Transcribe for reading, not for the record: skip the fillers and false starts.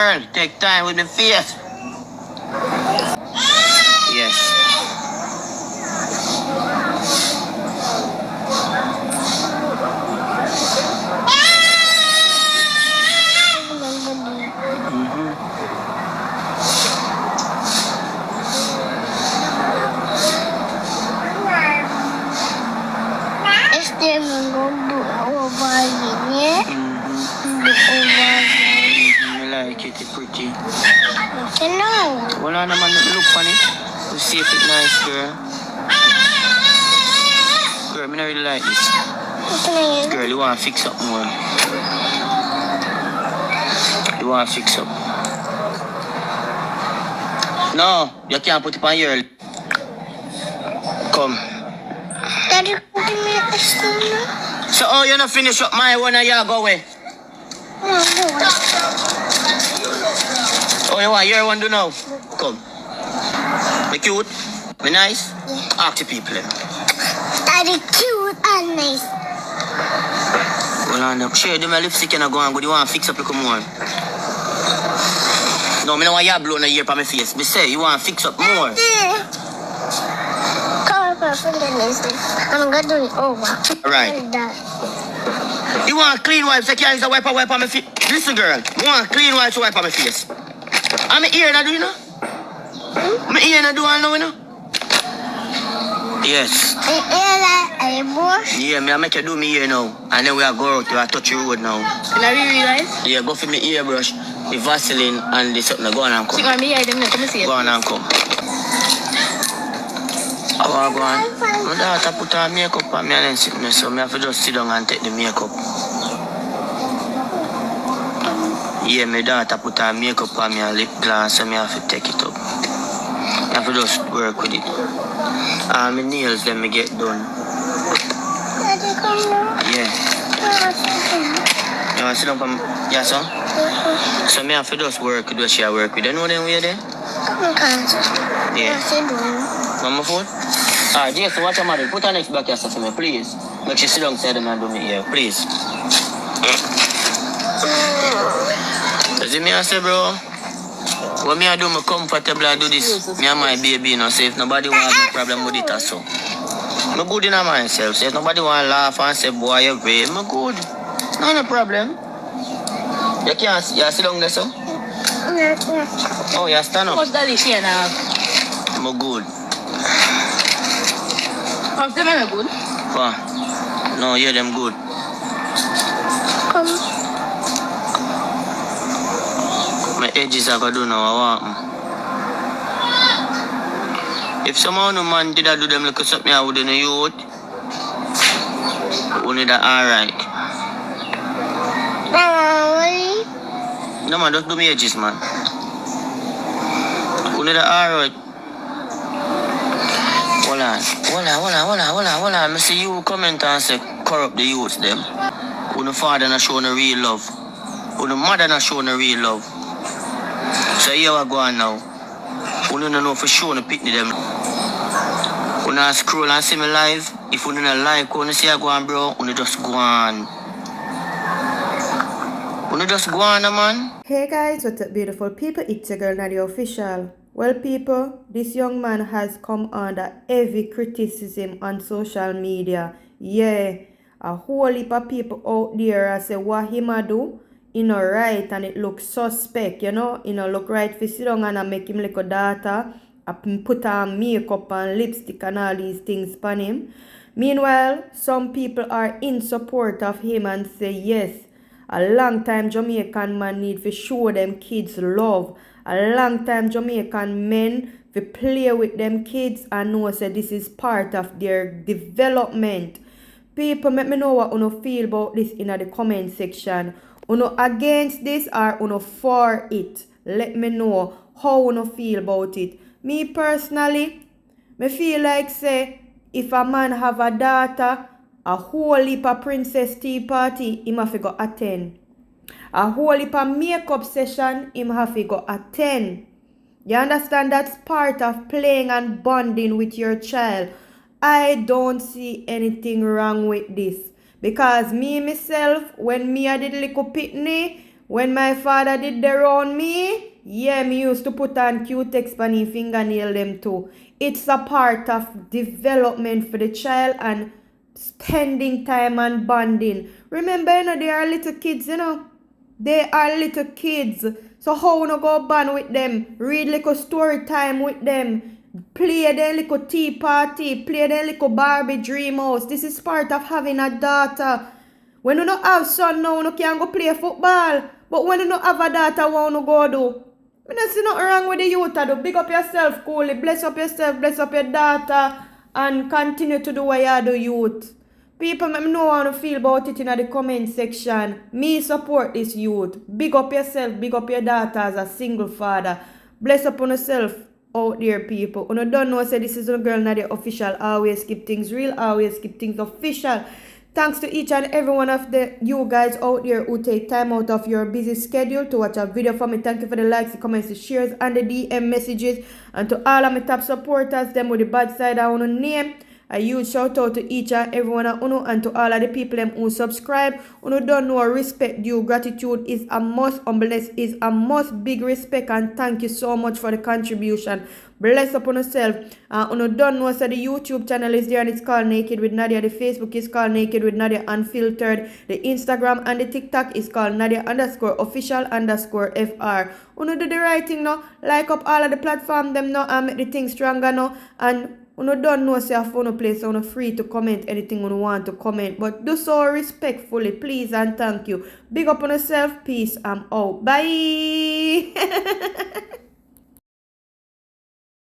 Girl, take time with the face. Yes. Like it, it's pretty. Hello. Well, I man, look funny. You see if it's nice, girl. Girl, I don't really like this. Girl, you want to fix up more. You want to fix up. No, you can't put it on your. Come. Daddy, give me a spoon. So, oh, you not finish up my one and you go away. Oh, you want your one do now? Come. Me cute? Me nice? Yeah. Ask the people. Daddy, cute and nice. Hold on up. Sure, do my lipstick and I go on good. You want to fix up a little more? No, me don't want you blow on the ear for my face. Me say, you want to fix up more? Come on, I'm going to do it over. Alright. You want clean wipes? I can't use a wipe on my face. Listen, girl. You want clean wipes to wipe on my face? I'm ear not do, you know? My ear not do, I know, you know? Yes. Yeah, me I make you do me ear now. And then we are go out, we are touch your road now. And are you realize? Yeah, go for me ear brush, the Vaseline and the something. Go on and come. She got me ear, them come see it. Go on and come. Oh, go on. My daughter put her makeup on me and then sit me, so me have to just sit down and take the makeup. Yeah, my daughter put her makeup on me and lip gloss, so me have to take it up. I have to just work with it. And my nails, then me get done. Daddy, come now. Yeah. You want to sit down for me? Yeah, son? So me have to just work with what she work with. You know them way there? Come on, can't you? Yeah. Mama phone? Ah, Jason, watch your mother. Put her next back here for me, please. Make she sit down beside them and do me here, please. You see me I say, bro? What me I do, me comfortable I do this. Me and my baby, you know, so if nobody want no problem with it or so. Me good in myself. So if nobody want to laugh and say, boy, you're brave, me good. No problem. You can't you sit down there, so? Oh, you stand up? What's that here now? Me good. How's them are good? What? No, yeah, them good. Come. My edges are going to do now, I want. If someone no man did I do them like something I wouldn't youth, only that alright. No man, don't do me edges, man. Only that alright. Hold on. I see you comment and say corrupt the youths them. When father not show no real love. When mother not show no real love. So here we go on now. We don't know for sure no pitney them. We don't scroll and see me live. If we don't like when you see I go on, bro, we just go on. We just go on, man. Hey guys, what's up beautiful people? It's your girl Nadia Official. Well people, this young man has come under heavy criticism on social media. Yeah, a whole heap of people out there say what him a do, you know, right, and it looks suspect, you know, look right for sit down and make him like a daughter, put on makeup and lipstick and all these things on him. Meanwhile, some people are in support of him and say yes, a long time Jamaican man need to show them kids love. A long time Jamaican men to play with them kids and know say this is part of their development. People, let me know what you feel about this in the comment section. You against this or you for it? Let me know how you feel about it. Me personally, me feel like say if a man have a daughter, a whole heap of princess tea party, him have to go attend. A whole heap of makeup session, him have to go attend. You understand? That's part of playing and bonding with your child. I don't see anything wrong with this. Because me, myself, when me I did little pitney, When my father did their own me, yeah, me used to put on Q-tex on his fingernail them too. It's a part of development for the child and spending time and bonding. Remember, they are little kids, They are little kids. So how you go bond with them? Read little story time with them. Play their little tea party. Play their little Barbie dream house. This is part of having a daughter. When you don't have son now, you can go play football. But when you don't have a daughter, what you go do? I don't see nothing wrong with the youth. Do. Big up yourself, coolly. Bless up yourself, bless up your daughter. And continue to do what you do, youth. People, let me know how you feel about it in the comment section. Me support this youth. Big up yourself, big up your daughter as a single father. Bless up on yourself out there, people. You don't know, say this is a girl, not the official. Always keep things real, always keep things official. Thanks to each and every one of you guys out there who take time out of your busy schedule to watch a video for me. Thank you for the likes, the comments, the shares, and the DM messages. And to all of my top supporters, them with the bad side I want to name. A huge shout out to each and every one of you and to all of the people who subscribe. Who don't know, respect due. Gratitude is a must. Humbleness is a must. Big respect and thank you so much for the contribution. Bless upon yourself. Who don't know, so the YouTube channel is there and it's called Naked with Nadia. The Facebook is called Naked with Nadia Unfiltered. The Instagram and the TikTok is called Nadia_official_FR. Who do the right thing now? Like up all of the platform them now and make the thing stronger now. And you don't know say a phone place, so you're free to comment anything you want to comment. But do so respectfully, please and thank you. Big up on yourself. Peace. I'm out. Bye.